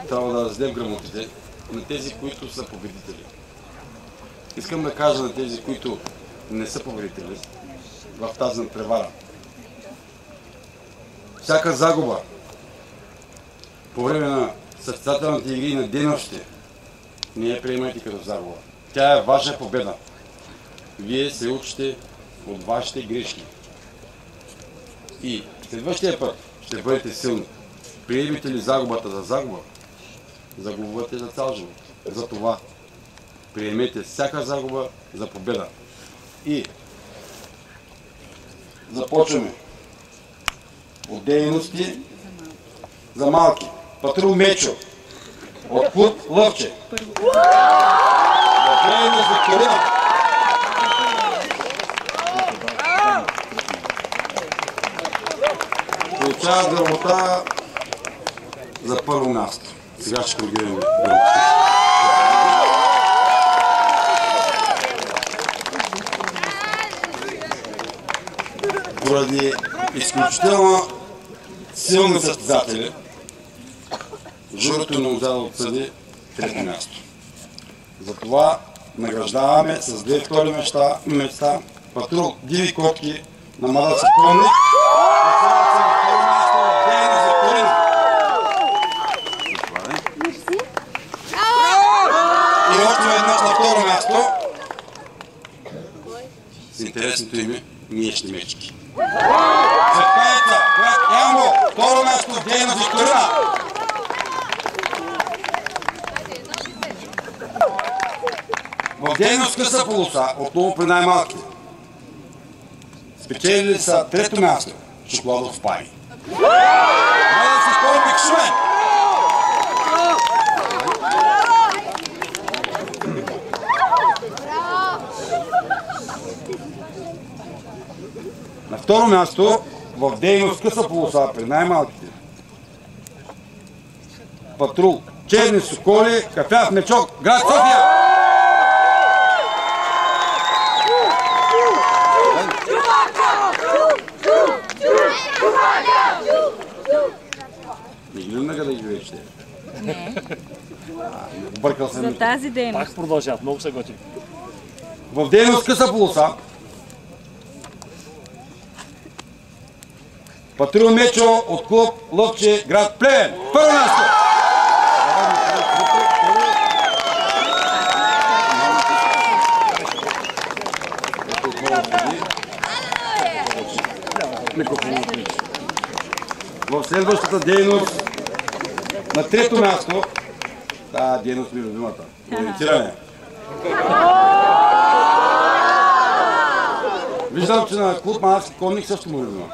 Трябва да раздадем грамотите на тези, които са победители. Искам да кажа на тези, които не са победители в тази надпревара. Всяка загуба по време на състезателните игри на дейностите не я приемайте като загуба. Тя е ваша победа. Вие се учите от вашите грешки. И следващия път ще бъдете силни. Приемете ли загубата за загуба, загубвате за цял живот. Затова приемете всяка загуба за победа. И започваме от дейности за малки. Патрул Мечо от клуб Лъвче. Дейност за Корина. Получава грамота за първо място. Сега ще коригираме грамота. Поради изключително силни състезатели, журито не можа да отсъди трето място. Затова награждаваме с 2 втори места патрул Диви котки на Младък Соколник. И още веднъж на второ място с интересното име Миешни мечки. Цветканица, град Ямбол, второ място в дейност за Корина. В дейност къса полоса, отново при най-малки. Спечелили са трето място, шоколадов пай. Младък Соколник Шумен. На второ място в дейност къса полоса при най-малките. Патрул Черни соколи, кафяв мечок, град София. Не ги lumega да ги вече. Не. Объркал съм. За тази дейност. Пак продължават, много са готини. В дейност къса полоса Патрул Мечо от клуб Лъвче, град Плевен. Първо място! В следващата дейност на трето място, тази дейност ми е любимата, ориентиране. Виждам, че на клуб Маларски конник също му е любима.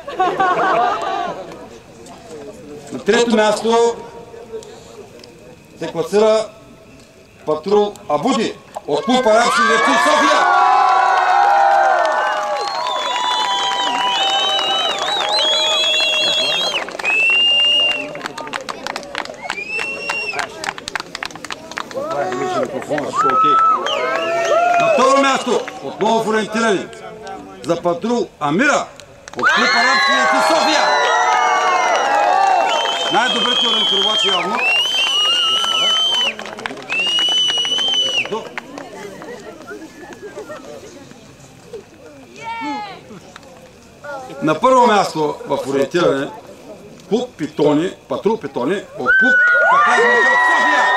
На трето място се класира патрул Абуди от клуб Арабски летци София. На второ място, отново в ориентиране, за патрул Амира от клуб Арабски летци София. Най-добрите ориентировачи явно. На първо място в ориентиране клуб Питони, патрул Питони от клуб София.